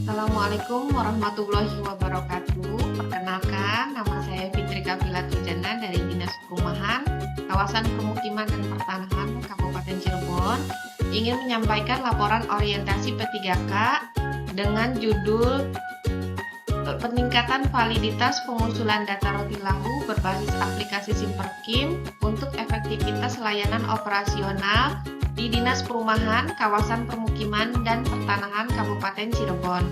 Assalamualaikum warahmatullahi wabarakatuh. Perkenalkan, nama saya Fitri Kafila Tujana dari Dinas Perumahan, Kawasan Permukiman dan Pertanahan Kabupaten Cirebon. Ingin menyampaikan laporan orientasi P3K dengan judul Peningkatan Validitas Pengusulan Data Rotilahu berbasis aplikasi Simperkim untuk efektivitas layanan operasional di Dinas Perumahan, Kawasan Permukiman dan Pertanahan Kabupaten Cirebon.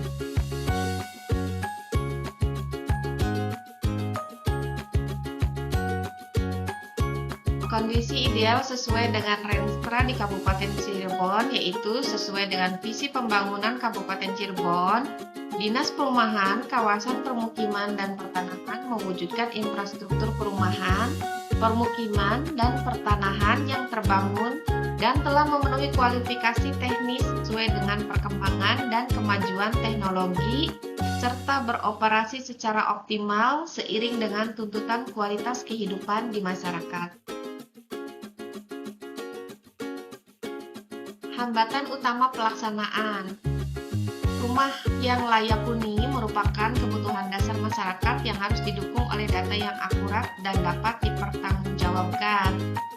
Kondisi ideal sesuai dengan Renstra di Kabupaten Cirebon, yaitu sesuai dengan visi pembangunan Kabupaten Cirebon. Dinas Perumahan, Kawasan Permukiman dan Pertanahan mewujudkan infrastruktur perumahan, permukiman, dan pertanahan yang terbangun dan telah memenuhi kualifikasi teknis sesuai dengan perkembangan dan kemajuan teknologi, serta beroperasi secara optimal seiring dengan tuntutan kualitas kehidupan di masyarakat. Hambatan utama pelaksanaan. Rumah yang layak huni merupakan kebutuhan dasar masyarakat yang harus didukung oleh data yang akurat dan dapat dipertanggungjawabkan.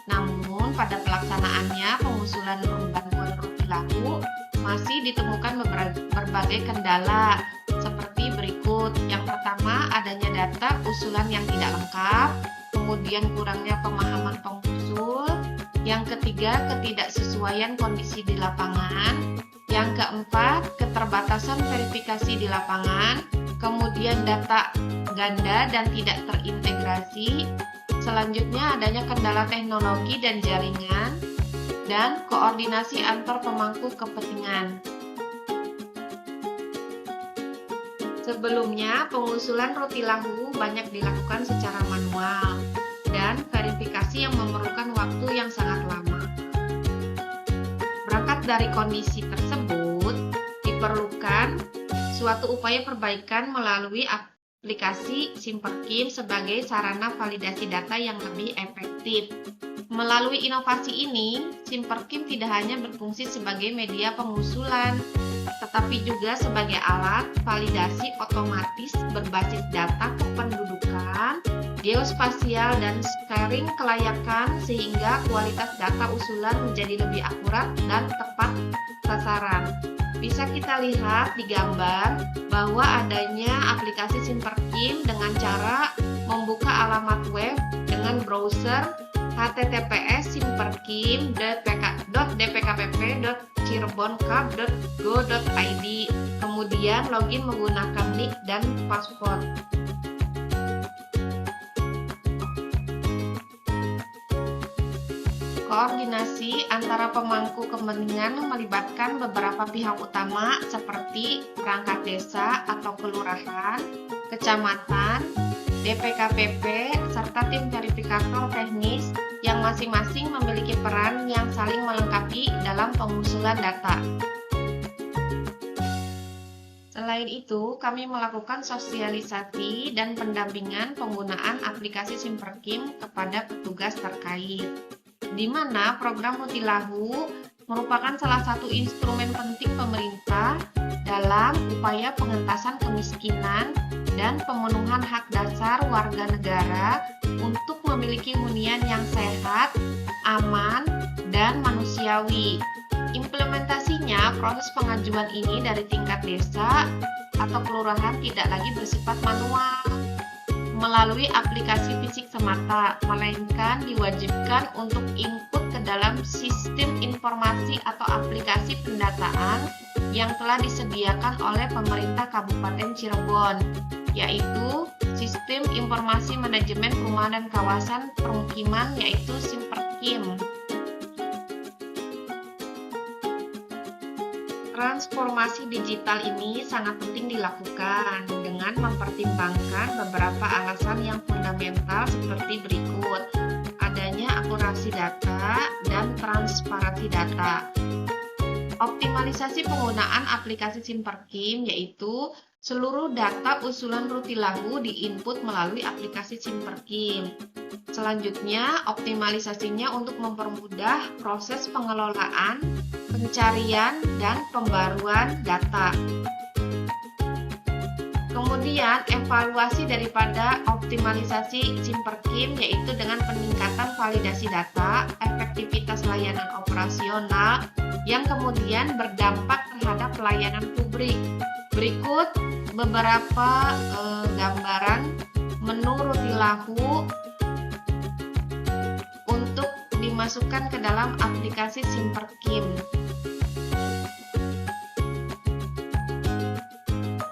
Namun, pada pelaksanaannya, pengusulan bantuan Rotilahu masih ditemukan berbagai kendala, seperti berikut. Yang pertama, adanya data usulan yang tidak lengkap, kemudian kurangnya pemahaman pengusul, yang ketiga, ketidaksesuaian kondisi di lapangan, yang keempat, keterbatasan verifikasi di lapangan, kemudian data ganda dan tidak terintegrasi, selanjutnya adanya kendala teknologi dan jaringan, dan koordinasi antar pemangku kepentingan. Sebelumnya, pengusulan Rotilahu banyak dilakukan secara manual, dan verifikasi yang memerlukan waktu yang sangat lama. Berangkat dari kondisi tersebut, diperlukan suatu upaya perbaikan melalui aplikasi Simperkim sebagai sarana validasi data yang lebih efektif. Melalui inovasi ini, Simperkim tidak hanya berfungsi sebagai media pengusulan, tetapi juga sebagai alat validasi otomatis berbasis data kependudukan, geospasial, dan sharing kelayakan sehingga kualitas data usulan menjadi lebih akurat dan tepat sasaran. Bisa kita lihat di gambar bahwa adanya aplikasi Simperkim dengan cara membuka alamat web dengan browser https://simperkim.dpkpp.cirebonkab.go.id, kemudian login menggunakan nik dan password. Koordinasi antara pemangku kepentingan melibatkan beberapa pihak utama seperti perangkat desa atau kelurahan, kecamatan, DPKPP, serta tim verifikator teknis yang masing-masing memiliki peran yang saling melengkapi dalam pengusulan data. Selain itu, kami melakukan sosialisasi dan pendampingan penggunaan aplikasi Simperkim kepada petugas terkait, di mana program Rotilahu merupakan salah satu instrumen penting pemerintah dalam upaya pengentasan kemiskinan dan pemenuhan hak dasar warga negara untuk memiliki hunian yang sehat, aman, dan manusiawi. Implementasinya, proses pengajuan ini dari tingkat desa atau kelurahan tidak lagi bersifat manual melalui aplikasi fisik semata, melainkan diwajibkan untuk input ke dalam sistem informasi atau aplikasi pendataan yang telah disediakan oleh pemerintah Kabupaten Cirebon, yaitu Sistem Informasi Manajemen Perumahan dan Kawasan Permukiman, yaitu Simperkim. Transformasi digital ini sangat penting dilakukan dengan mempertimbangkan beberapa alasan yang fundamental seperti berikut: adanya akurasi data dan transparansi data. Optimalisasi penggunaan aplikasi Simperkim, yaitu seluruh data usulan Rotilahu diinput melalui aplikasi Simperkim. Selanjutnya, optimalisasinya untuk mempermudah proses pengelolaan, pencarian, dan pembaruan data. Kemudian evaluasi daripada optimalisasi Simperkim yaitu dengan peningkatan validasi data, efektivitas layanan operasional yang kemudian berdampak terhadap pelayanan publik. Berikut beberapa gambaran menu Rutilahu untuk dimasukkan ke dalam aplikasi Simperkim.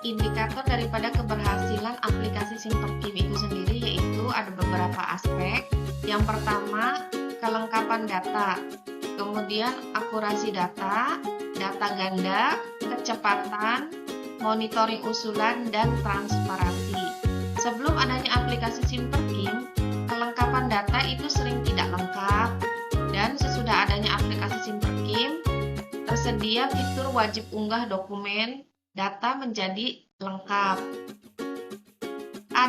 Indikator daripada keberhasilan aplikasi Simperkim itu sendiri yaitu ada beberapa aspek. Yang pertama, kelengkapan data, kemudian akurasi data, data ganda, kecepatan, monitoring usulan, dan transparansi. Sebelum adanya aplikasi Simperkim, kelengkapan data itu sering tidak lengkap, dan sesudah adanya aplikasi Simperkim, tersedia fitur wajib unggah dokumen data menjadi lengkap.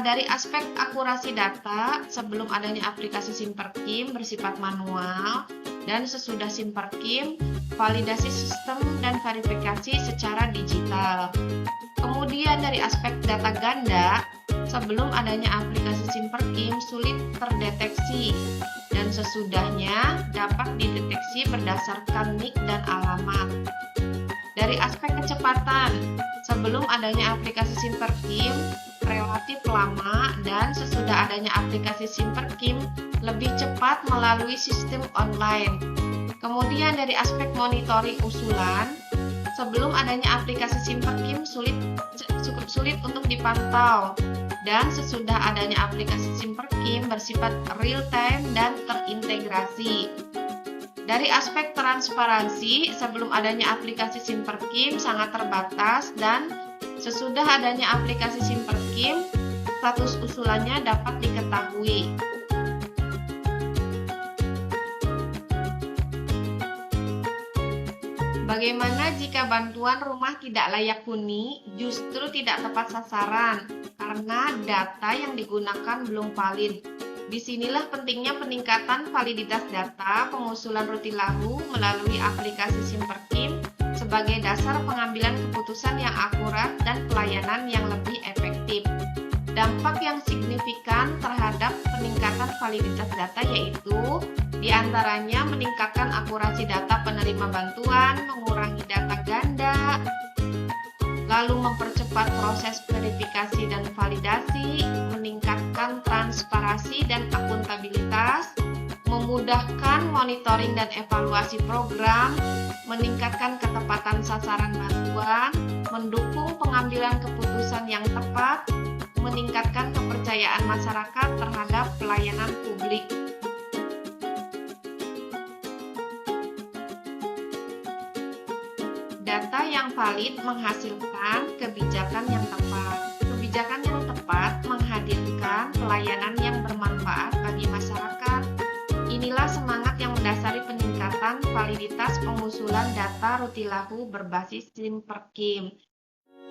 Dari aspek akurasi data, sebelum adanya aplikasi Simperkim bersifat manual, dan sesudah Simperkim, validasi sistem dan verifikasi secara digital. Kemudian dari aspek data ganda, sebelum adanya aplikasi Simperkim sulit terdeteksi, dan sesudahnya dapat dideteksi berdasarkan NIK dan alamat. Dari aspek kecepatan, sebelum adanya aplikasi Simperkim relatif lama, dan sesudah adanya aplikasi Simperkim lebih cepat melalui sistem online. Kemudian dari aspek monitoring usulan, sebelum adanya aplikasi Simperkim cukup sulit untuk dipantau, dan sesudah adanya aplikasi Simperkim bersifat real time dan terintegrasi. Dari aspek transparansi, sebelum adanya aplikasi Simperkim sangat terbatas, dan sesudah adanya aplikasi Simperkim, status usulannya dapat diketahui. Bagaimana jika bantuan rumah tidak layak huni justru tidak tepat sasaran karena data yang digunakan belum valid? Disinilah pentingnya peningkatan validitas data pengusulan Rutilahu melalui aplikasi Simperkim sebagai dasar pengambilan keputusan yang akurat dan pelayanan yang lebih efektif. Dampak yang signifikan terhadap peningkatan validitas data yaitu diantaranya meningkatkan akurasi data penerima bantuan, mengurangi data ganda, lalu mempercepat proses verifikasi dan validasi, meningkatkan transparansi dan akuntabilitas, memudahkan monitoring dan evaluasi program, meningkatkan ketepatan sasaran bantuan, mendukung pengambilan keputusan yang tepat, meningkatkan kepercayaan masyarakat terhadap pelayanan publik. Data yang valid menghasilkan kebijakan yang tepat. Kebijakan yang tepat menghadirkan pelayanan yang bermanfaat bagi masyarakat. Inilah semangat yang mendasari peningkatan validitas pengusulan data Rutilahu berbasis Simperkim.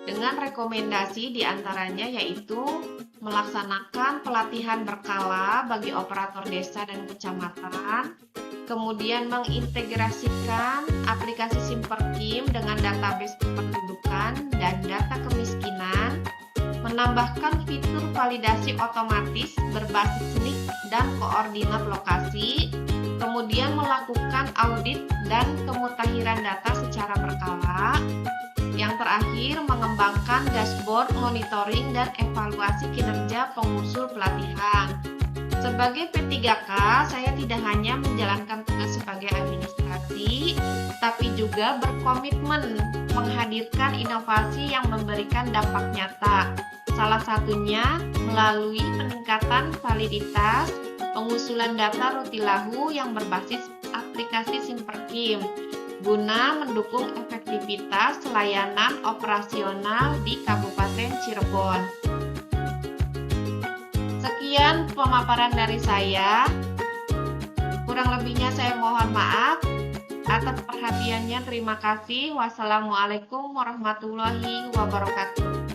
Dengan rekomendasi diantaranya yaitu melaksanakan pelatihan berkala bagi operator desa dan kecamatan, kemudian mengintegrasikan aplikasi Simperkim dengan database kependudukan dan data kemiskinan, menambahkan fitur validasi otomatis berbasis NIK dan koordinat lokasi, kemudian melakukan audit dan kemutahiran data secara berkala. Yang terakhir, mengembangkan dashboard monitoring dan evaluasi kinerja pengusul pelatihan. Sebagai P3K, saya tidak hanya menjalankan tugas sebagai administrasi, tapi juga berkomitmen menghadirkan inovasi yang memberikan dampak nyata. Salah satunya melalui peningkatan validitas pengusulan data Rutilahu yang berbasis aplikasi Simperkim, guna mendukung efektivitas layanan operasional di Kabupaten Cirebon. Sekian pemaparan dari saya. Kurang lebihnya saya mohon maaf. Atas perhatiannya terima kasih. Wassalamualaikum warahmatullahi wabarakatuh.